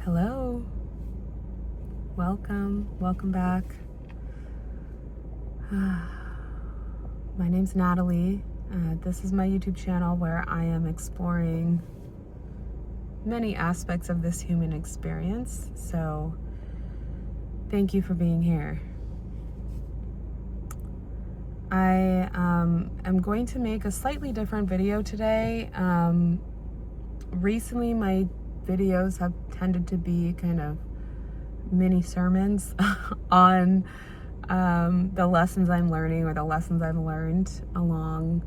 Hello. Welcome back. My name's Natalie. This is my YouTube channel where I am exploring many aspects of this human experience. So thank you for being here. I am going to make a slightly different video today. Recently my videos have tended to be kind of mini sermons on the lessons I'm learning or the lessons I've learned along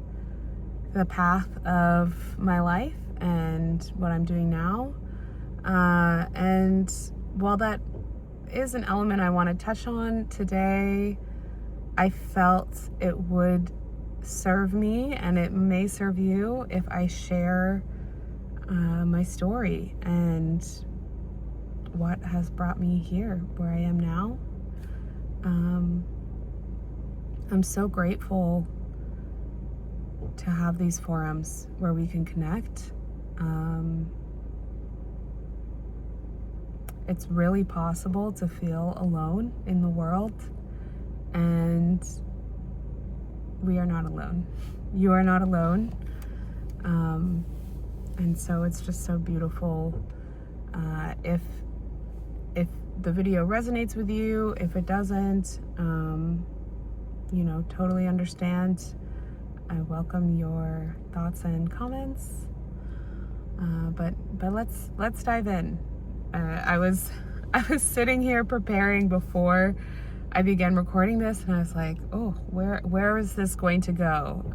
the path of my life and what I'm doing now. And while that is an element I want to touch on today, I felt it would serve me and it may serve you if I share my story and what has brought me here where I am now. I'm so grateful to have these forums where we can connect. It's really possible to feel alone in the world, and we are not alone. You are not alone. And so it's just so beautiful. If the video resonates with you, if it doesn't, totally understand. I welcome your thoughts and comments. But let's dive in. I was sitting here preparing before I began recording this, and I was like, oh, where is this going to go?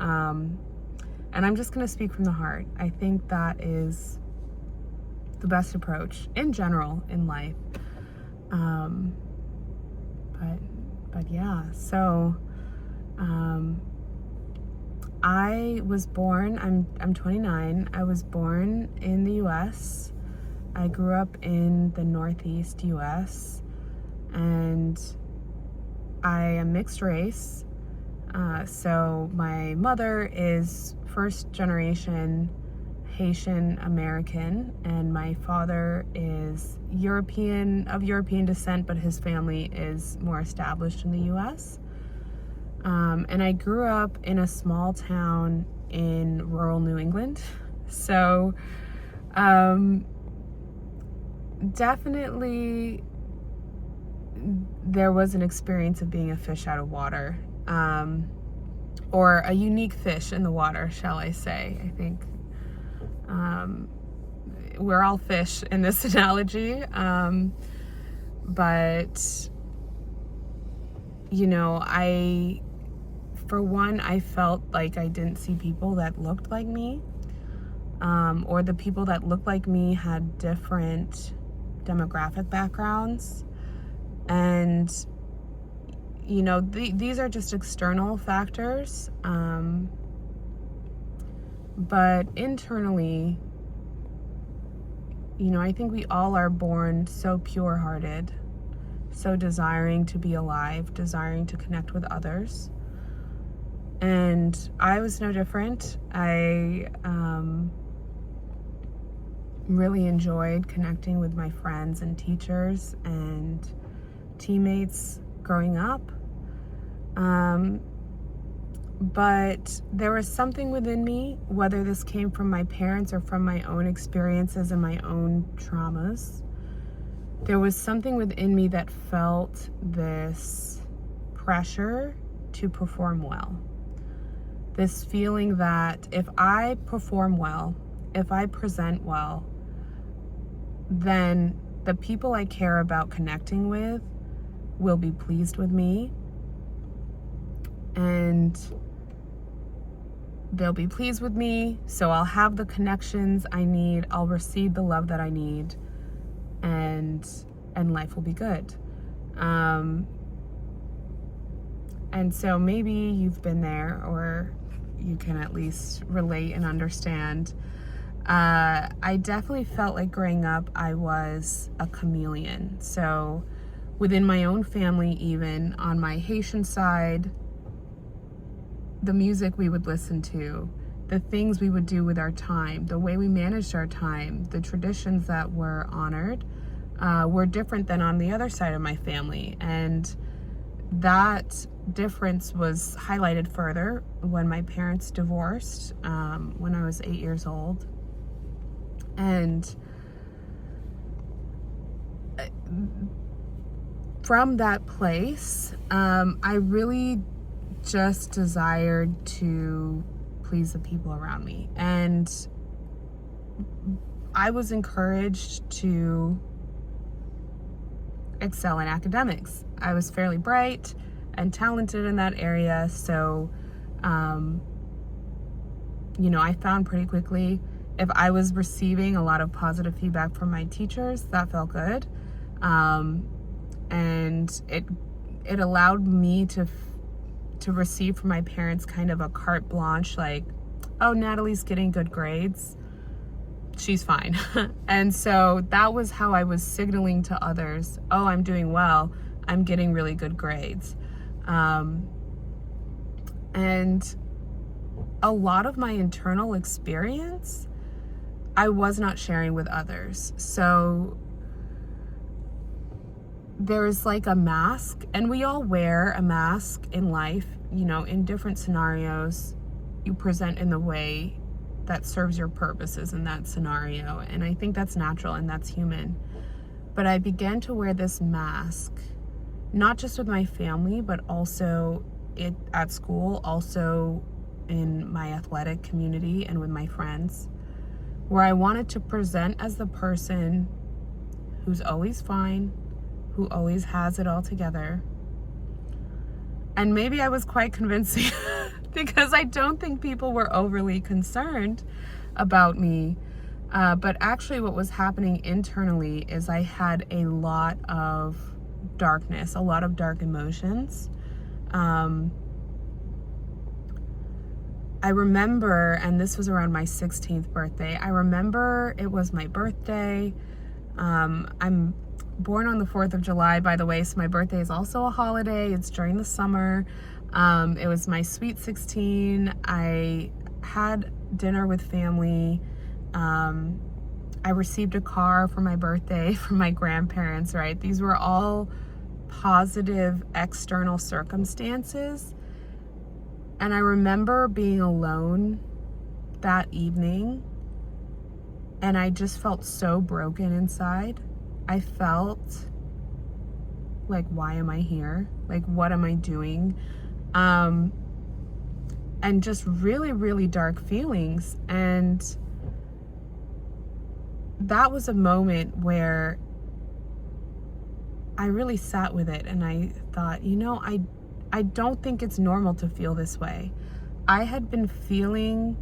And I'm just going to speak from the heart. I think that is the best approach in general in life. But yeah, so I was born, I'm 29. I was born in the US. I grew up in the Northeast US, and I am mixed race. So my mother is first generation Haitian American, and my father is of European descent, but his family is more established in the US. And I grew up in a small town in rural New England. So definitely there was an experience of being a fish out of water, or a unique fish in the water, shall I say. I think we're all fish in this analogy. But, I felt like I didn't see people that looked like me, or the people that looked like me had different demographic backgrounds. And, these are just external factors. But internally, I think we all are born so pure-hearted, so desiring to be alive, desiring to connect with others. And I was no different. I really enjoyed connecting with my friends and teachers and teammates growing up. But there was something within me, whether this came from my parents or from my own experiences and my own traumas, there was something within me that felt this pressure to perform well. This feeling that if I perform well, if I present well, then the people I care about connecting with will be pleased with me, and they'll be pleased with me, so I'll have the connections I need, I'll receive the love that I need, and life will be good. And so maybe you've been there, or you can at least relate and understand. I definitely felt like growing up I was a chameleon. So within my own family, even on my Haitian side, the music we would listen to, the things we would do with our time, the way we managed our time, the traditions that were honored, were different than on the other side of my family. And that difference was highlighted further when my parents divorced when I was 8 years old. And from that place, I really just desired to please the people around me. And I was encouraged to excel in academics. I was fairly bright and talented in that area. So, I found pretty quickly if I was receiving a lot of positive feedback from my teachers, that felt good. And it allowed me to receive from my parents kind of a carte blanche, like, oh, Natalie's getting good grades, she's fine. And so that was how I was signaling to others, oh, I'm doing well, I'm getting really good grades. And a lot of my internal experience, I was not sharing with others. So there's like a mask, and we all wear a mask in life, in different scenarios. You present in the way that serves your purposes in that scenario. And I think that's natural and that's human. But I began to wear this mask, not just with my family, but also at school, also in my athletic community and with my friends, where I wanted to present as the person who's always fine, who always has it all together. And maybe I was quite convincing because I don't think people were overly concerned about me. But actually what was happening internally is I had a lot of darkness, a lot of dark emotions. I remember, and this was around my 16th birthday, I remember it was my birthday. I'm born on the 4th of July, by the way, so my birthday is also a holiday. It's during the summer. It was my sweet 16. I had dinner with family. I received a car for my birthday from my grandparents, right? These were all positive external circumstances. And I remember being alone that evening, and I just felt so broken inside. I felt like, why am I here? Like, what am I doing? And just really, really dark feelings. And that was a moment where I really sat with it, and I thought, I don't think it's normal to feel this way. I had been feeling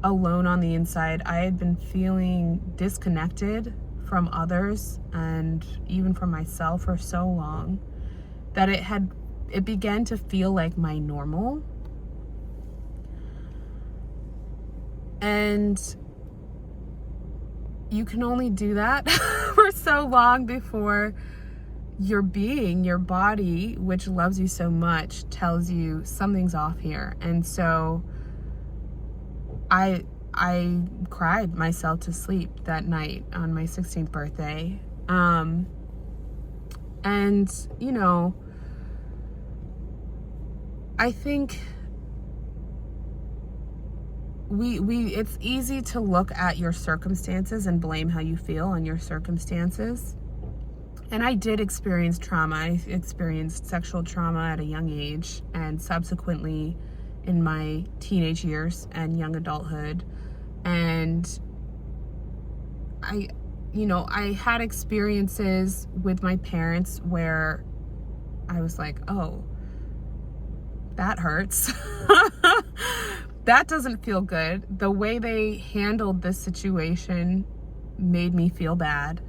alone on the inside. I had been feeling disconnected from others and even from myself for so long that it began to feel like my normal. And you can only do that for so long before your body, which loves you so much, tells you something's off here. And so I cried myself to sleep that night on my 16th birthday. And I think it's easy to look at your circumstances and blame how you feel on your circumstances. And I did experience trauma. I experienced sexual trauma at a young age, and subsequently in my teenage years and young adulthood. And I had experiences with my parents where I was like, oh, that hurts. That doesn't feel good. The way they handled this situation made me feel bad.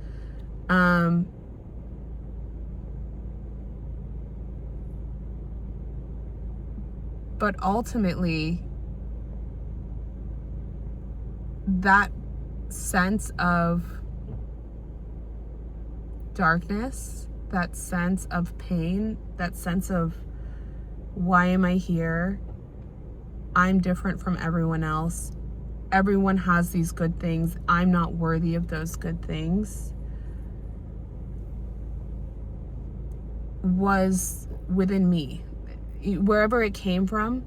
But ultimately, that sense of darkness, that sense of pain, that sense of, why am I here? I'm different from everyone else. Everyone has these good things. I'm not worthy of those good things. was within me, wherever it came from,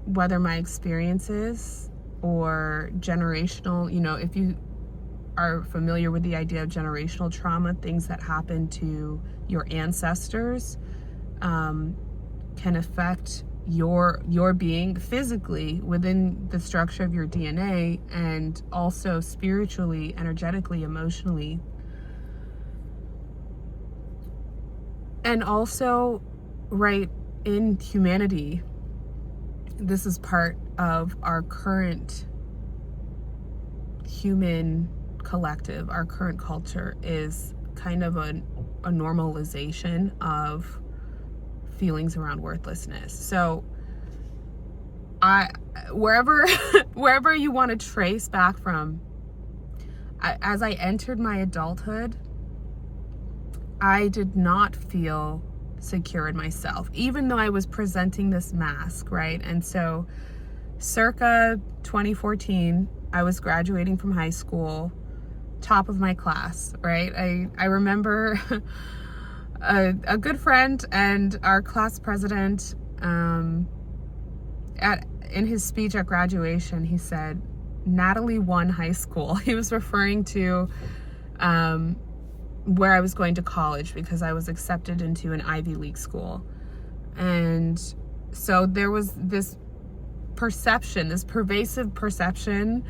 whether my experiences or generational, if you are familiar with the idea of generational trauma, things that happen to your ancestors can affect your being physically within the structure of your DNA, and also spiritually, energetically, emotionally. And also, right, in humanity, this is part of our current human collective. Our current culture is kind of a normalization of feelings around worthlessness. So wherever you want to trace back from, as I entered my adulthood, I did not feel secure in myself, even though I was presenting this mask, right? And so circa 2014, I was graduating from high school, top of my class, right? I remember a good friend and our class president, in his speech at graduation, he said, "Natalie won high school." He was referring to where I was going to college, because I was accepted into an Ivy League school. And so there was this perception, this pervasive perception,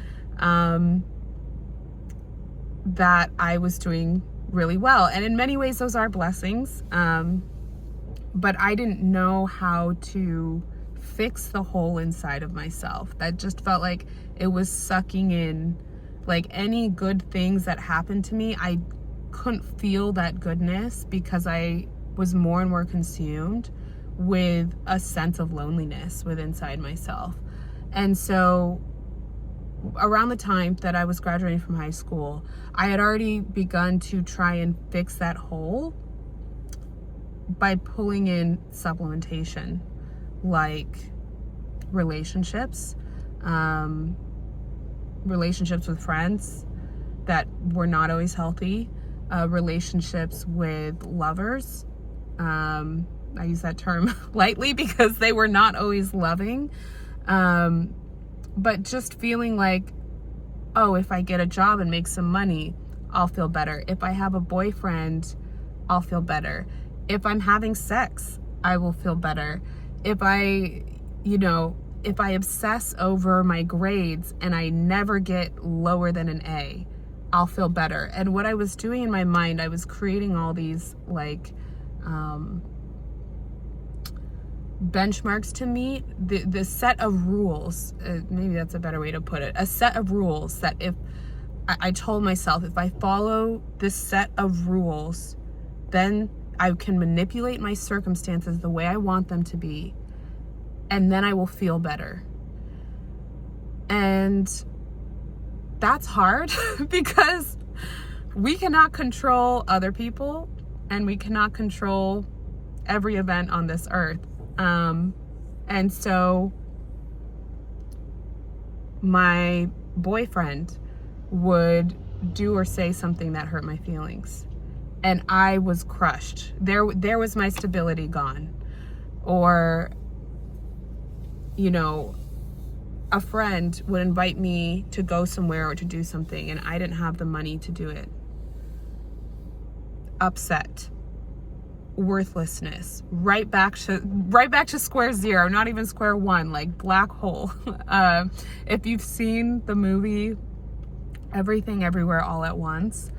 that I was doing really well. And in many ways, those are blessings. But I didn't know how to fix the hole inside of myself. That just felt like it was sucking in, like any good things that happened to me, I couldn't feel that goodness because I was more and more consumed with a sense of loneliness within inside myself. And so around the time that I was graduating from high school, I had already begun to try and fix that hole by pulling in supplementation, like relationships with friends that were not always healthy, relationships with lovers. I use that term lightly because they were not always loving. But just feeling like, oh, if I get a job and make some money, I'll feel better. If I have a boyfriend, I'll feel better. If I'm having sex, I will feel better. If I obsess over my grades and I never get lower than an A, I'll feel better. And what I was doing in my mind, I was creating all these benchmarks to meet, the set of rules, maybe that's a better way to put it, a set of rules that if I told myself, if I follow this set of rules, then I can manipulate my circumstances the way I want them to be, and then I will feel better. And that's hard because we cannot control other people, and we cannot control every event on this earth. And so my boyfriend would do or say something that hurt my feelings, and I was crushed. There was my stability gone. Or, a friend would invite me to go somewhere or to do something, and I didn't have the money to do it. Upset. Worthlessness, right back to square zero, not even square one, like black hole. If you've seen the movie Everything Everywhere All at Once,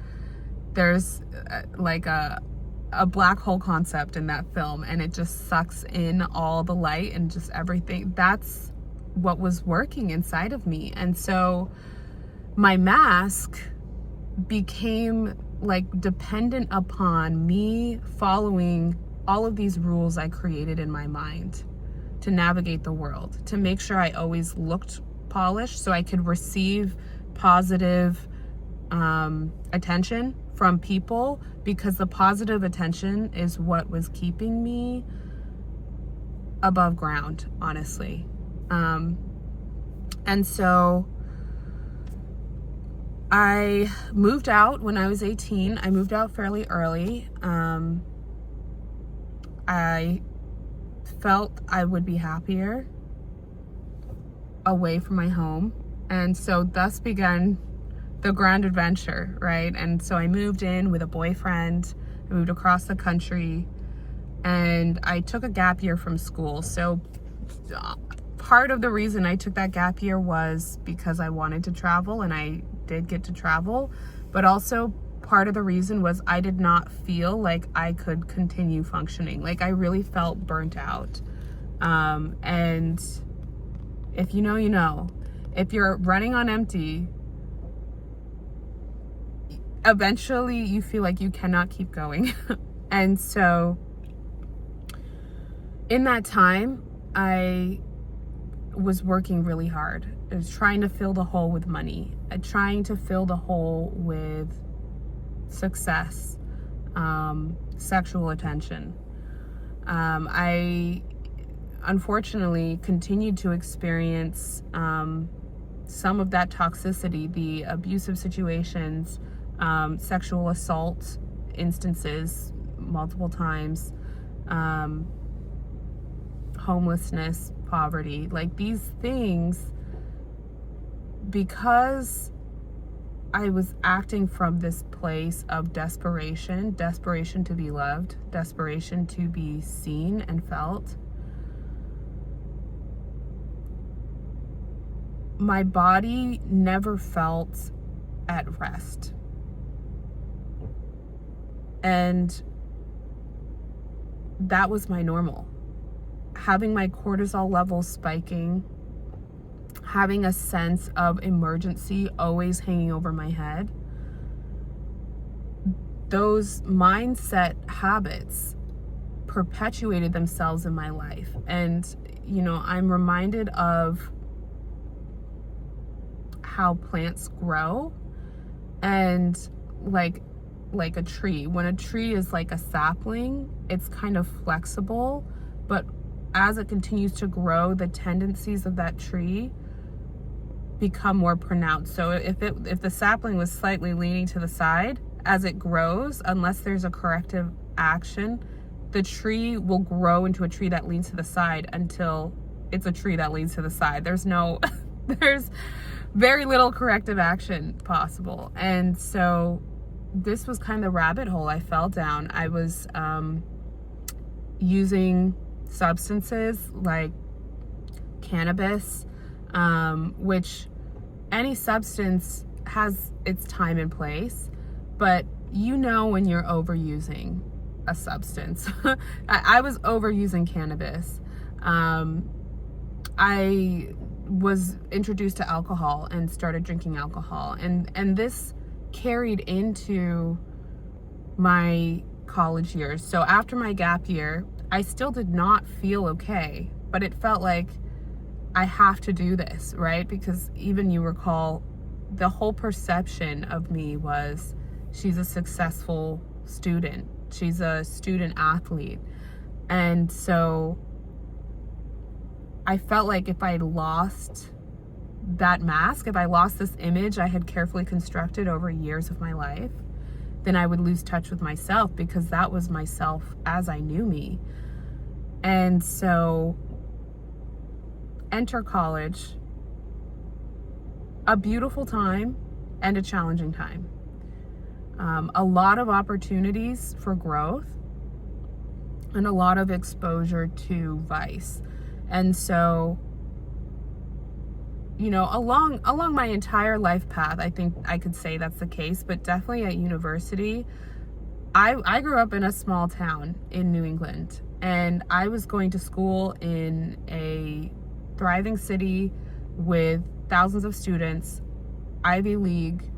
there's like a black hole concept in that film, and it just sucks in all the light and just everything. That's what was working inside of me. And so my mask became like dependent upon me following all of these rules I created in my mind to navigate the world, to make sure I always looked polished so I could receive positive attention from people, because the positive attention is what was keeping me above ground, honestly. And so I moved out when I was 18. I moved out fairly early. I felt I would be happier away from my home. And so thus began the grand adventure, right? And so I moved in with a boyfriend. I moved across the country, and I took a gap year from school. So part of the reason I took that gap year was because I wanted to travel, and I did get to travel. But also part of the reason was I did not feel like I could continue functioning. Like, I really felt burnt out. And if you know, you know. If you're running on empty, eventually you feel like you cannot keep going. And so in that time, I was working really hard. I was trying to fill the hole with money, trying to fill the hole with success, sexual attention. I unfortunately continued to experience some of that toxicity, the abusive situations, sexual assault instances multiple times, homelessness, poverty, like these things, because I was acting from this place of desperation to be loved, desperation to be seen and felt. My body never felt at rest. And that was my normal. Having my cortisol levels spiking, having a sense of emergency always hanging over my head. Those mindset habits perpetuated themselves in my life. And, you know, I'm reminded of how plants grow, and like a tree. When a tree is like a sapling, it's kind of flexible, but as it continues to grow, the tendencies of that tree become more pronounced. So if the sapling was slightly leaning to the side, as it grows, unless there's a corrective action, the tree will grow into a tree that leans to the side until it's a tree that leans to the side. There's very little corrective action possible. And so this was kind of the rabbit hole I fell down. I was using substances like cannabis, which any substance has its time and place, but you know when you're overusing a substance. I was overusing cannabis. I was introduced to alcohol and started drinking alcohol, and this carried into my college years. So after my gap year, I still did not feel okay, but it felt like I have to do this, right? Because even you recall, the whole perception of me was she's a successful student, she's a student athlete. And so I felt like if I lost that mask, if I lost this image I had carefully constructed over years of my life, then I would lose touch with myself, because that was myself as I knew me. And so enter college, a beautiful time and a challenging time. A lot of opportunities for growth and a lot of exposure to vice. And so, you know, along my entire life path, I think I could say that's the case, but definitely at university, I grew up in a small town in New England, and I was going to school in a thriving city with thousands of students, Ivy League,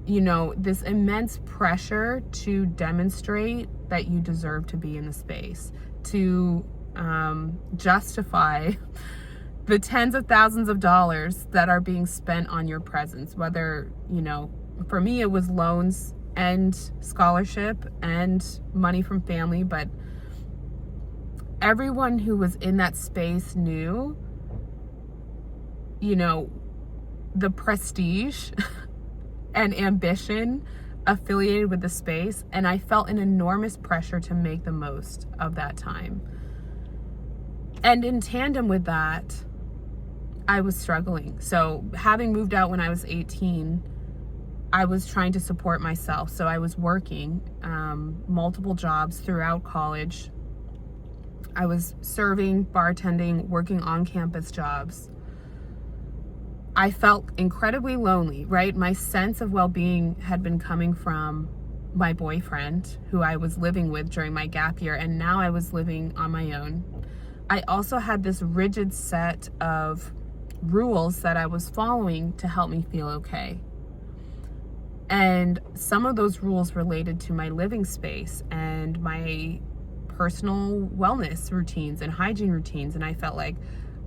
you know, this immense pressure to demonstrate that you deserve to be in the space, to justify the tens of thousands of dollars that are being spent on your presence. Whether, you know, for me it was loans and scholarship and money from family, but everyone who was in that space knew, you know, the prestige and ambition affiliated with the space, and I felt an enormous pressure to make the most of that time. And in tandem with that, I was struggling. So having moved out when I was 18, I was trying to support myself. So I was working multiple jobs throughout college. I was serving, bartending, working on-campus jobs. I felt incredibly lonely, right? My sense of well-being had been coming from my boyfriend, who I was living with during my gap year, and now I was living on my own. I also had this rigid set of rules that I was following to help me feel okay. And some of those rules related to my living space and my personal wellness routines and hygiene routines. And I felt like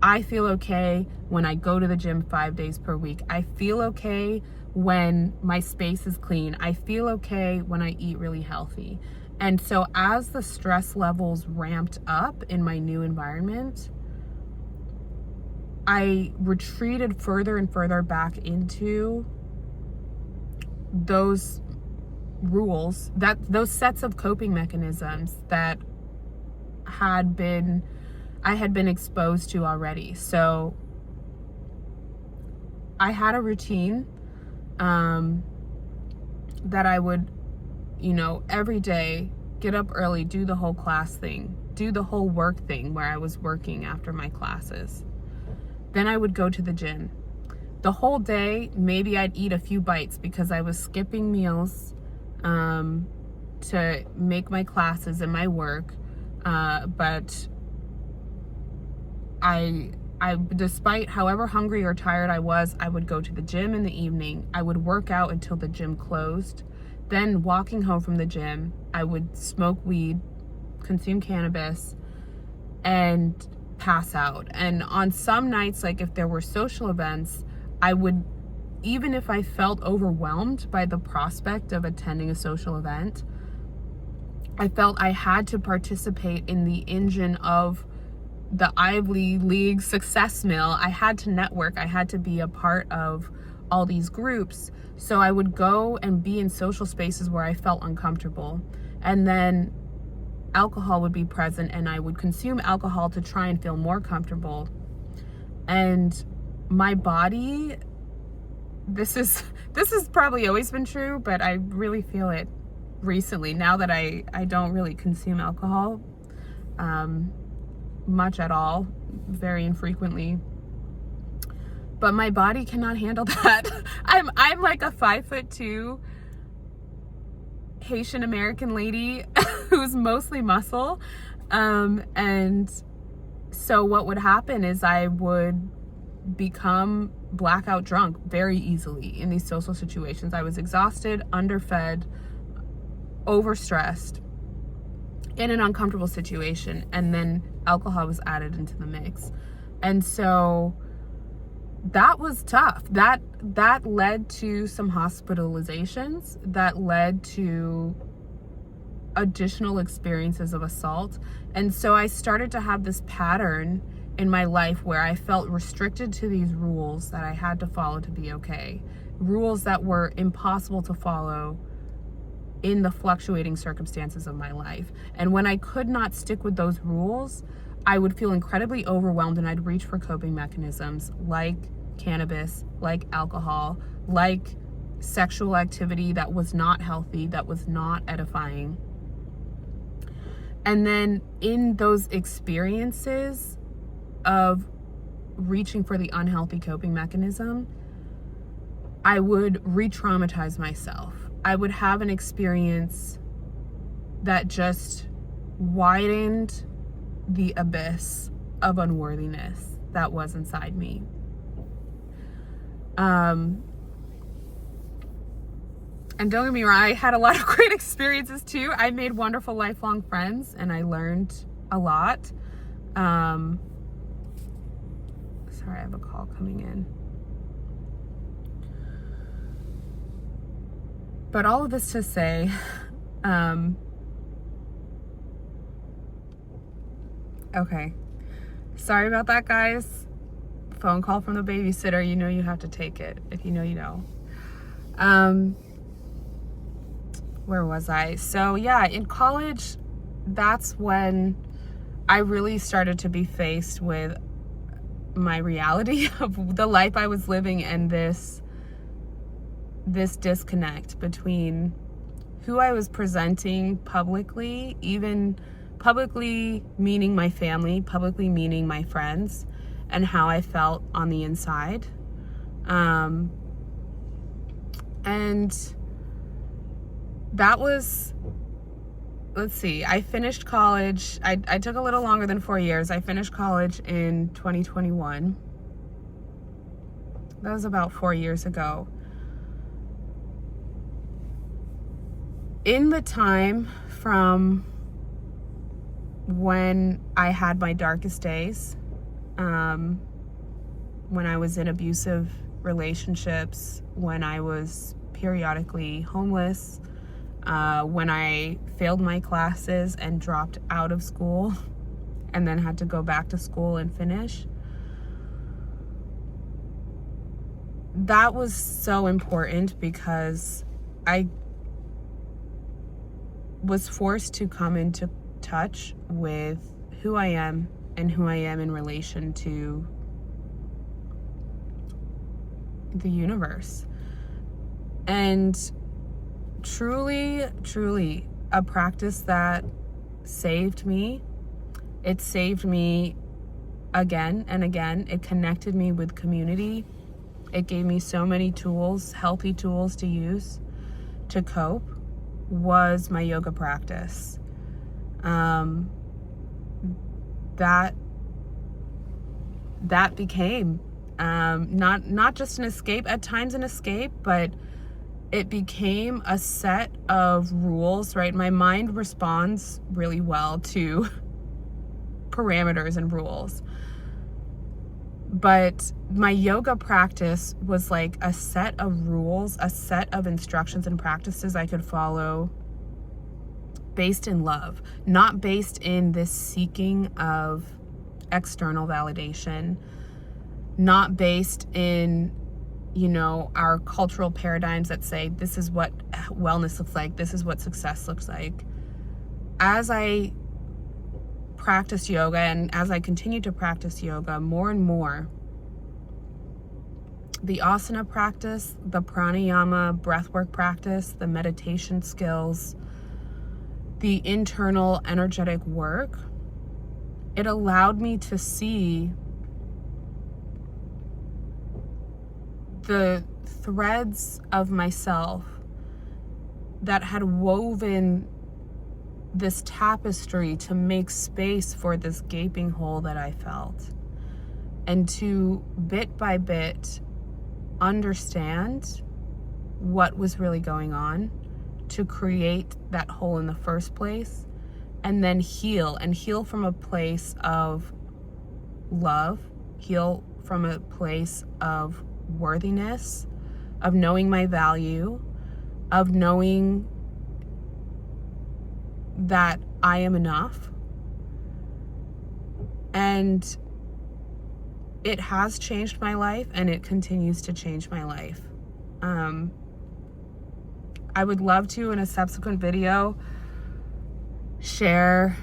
I feel okay when I go to the gym 5 days per week. I feel okay when my space is clean. I feel okay when I eat really healthy. And so as the stress levels ramped up in my new environment, I retreated further and further back into those rules, those sets of coping mechanisms that I had been exposed to already. So I had a routine that I would, every day get up early, do the whole class thing, do the whole work thing where I was working after my classes. Then I would go to the gym. The whole day, maybe I'd eat a few bites because I was skipping meals to make my classes and my work. But I, despite however hungry or tired I was, I would go to the gym in the evening. I would work out until the gym closed. Then walking home from the gym, I would smoke weed, consume cannabis, and pass out. And on some nights, like if there were social events, I would, even if I felt overwhelmed by the prospect of attending a social event, I felt I had to participate in the engine of the Ivy League success mill. I had to network. I had to be a part of all these groups. So I would go and be in social spaces where I felt uncomfortable. And then alcohol would be present, and I would consume alcohol to try and feel more comfortable. And my body, this has probably always been true, but I really feel it recently now that I don't really consume alcohol much at all, very infrequently. But my body cannot handle that. I'm like a 5'2" Haitian American lady who's mostly muscle. And so what would happen is I would become blackout drunk very easily in these social situations. I was exhausted, underfed, overstressed, in an uncomfortable situation, and then alcohol was added into the mix. And so that was tough. That led to some hospitalizations, that led to additional experiences of assault. And so I started to have this pattern in my life where I felt restricted to these rules that I had to follow to be okay. Rules that were impossible to follow in the fluctuating circumstances of my life. And when I could not stick with those rules, I would feel incredibly overwhelmed, and I'd reach for coping mechanisms like cannabis, like alcohol, like sexual activity that was not healthy, that was not edifying. And then in those experiences of reaching for the unhealthy coping mechanism, I would re-traumatize myself. I would have an experience that just widened the abyss of unworthiness that was inside me. And don't get me wrong, I had a lot of great experiences too. I made wonderful lifelong friends, and I learned a lot. Sorry, I have a call coming in. But all of this to say, okay. Sorry about that, guys. Phone call from the babysitter. You know you have to take it. If you know, you know. where was I? So yeah, in college, that's when I really started to be faced with my reality of the life I was living and this disconnect between who I was presenting publicly, even publicly meaning my family, publicly meaning my friends, and how I felt on the inside. And that was, let's see, I finished college. I took a little longer than 4 years. I finished college in 2021. That was about 4 years ago. In the time from when I had my darkest days, when I was in abusive relationships, when I was periodically homeless, when I failed my classes and dropped out of school and then had to go back to school and finish. That was so important because I was forced to come into touch with who I am and who I am in relation to the universe. And truly, truly a practice that saved me. It saved me again and again. It connected me with community. It gave me so many tools, healthy tools to use to cope, was my yoga practice. That became not just an escape, at times an escape, but it became a set of rules, right? My mind responds really well to parameters and rules. But my yoga practice was like a set of rules, a set of instructions and practices I could follow based in love, not based in this seeking of external validation, not based in, our cultural paradigms that say this is what wellness looks like, this is what success looks like. As I practice yoga and as I continue to practice yoga more and more, the asana practice, the pranayama breathwork practice, the meditation skills, the internal energetic work, it allowed me to see the threads of myself that had woven this tapestry to make space for this gaping hole that I felt, and to bit by bit understand what was really going on to create that hole in the first place, and then heal from a place of love, heal from a place of worthiness, of knowing my value, of knowing that I am enough. And it has changed my life, and it continues to change my life. I would love to, in a subsequent video, share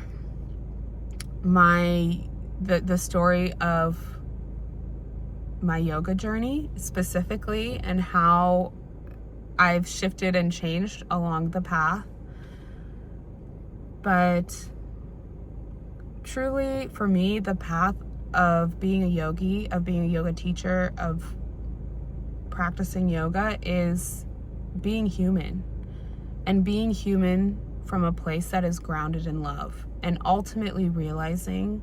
the story of my yoga journey specifically, and how I've shifted and changed along the path. But truly, for me, the path of being a yogi, of being a yoga teacher, of practicing yoga is being human, and being human from a place that is grounded in love, and ultimately realizing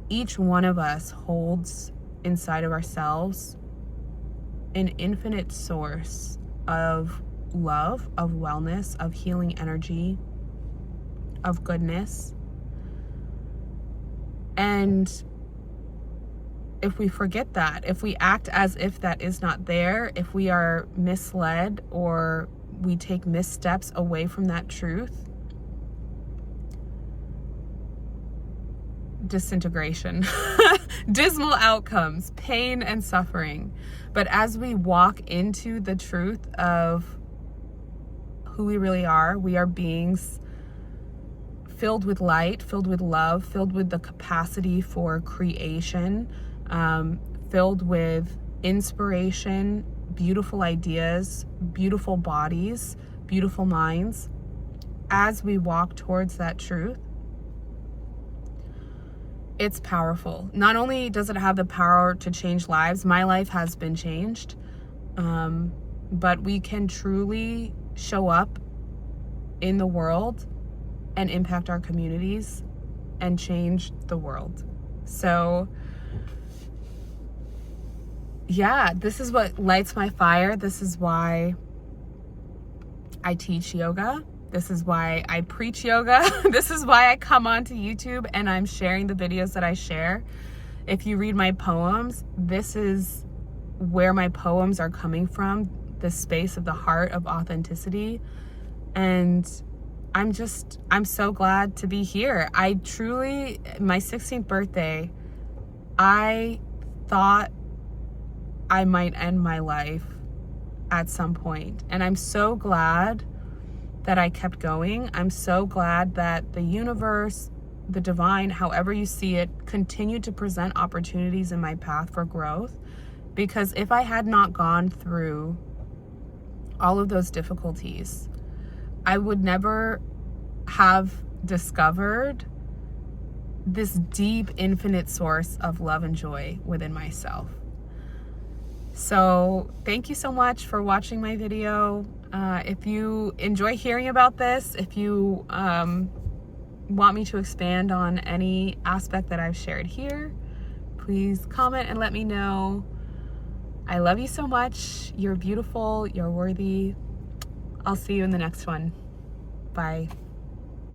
each one of us holds inside of ourselves an infinite source of love, of wellness, of healing energy, of goodness. And if we forget that, if we act as if that is not there, if we are misled or we take missteps away from that truth, disintegration, dismal outcomes, pain and suffering. But as we walk into the truth of who we really are. We are beings filled with light, filled with love, filled with the capacity for creation, filled with inspiration, beautiful ideas, beautiful bodies, beautiful minds. As we walk towards that truth, it's powerful. Not only does it have the power to change lives, my life has been changed, but we can truly show up in the world and impact our communities and change the world. So yeah, this is what lights my fire. This is why I teach yoga. This is why I preach yoga. This is why I come onto YouTube and I'm sharing the videos that I share. If you read my poems, this is where my poems are coming from, the space of the heart of authenticity. And I'm so glad to be here. I truly, my 16th birthday, I thought I might end my life at some point. And I'm so glad that I kept going. I'm so glad that the universe, the divine, however you see it, continued to present opportunities in my path for growth. Because if I had not gone through all of those difficulties, I would never have discovered this deep, infinite source of love and joy within myself. So thank you so much for watching my video. If you enjoy hearing about this, if you want me to expand on any aspect that I've shared here, please comment and let me know. I love you so much. You're beautiful. You're worthy. I'll see you in the next one. Bye.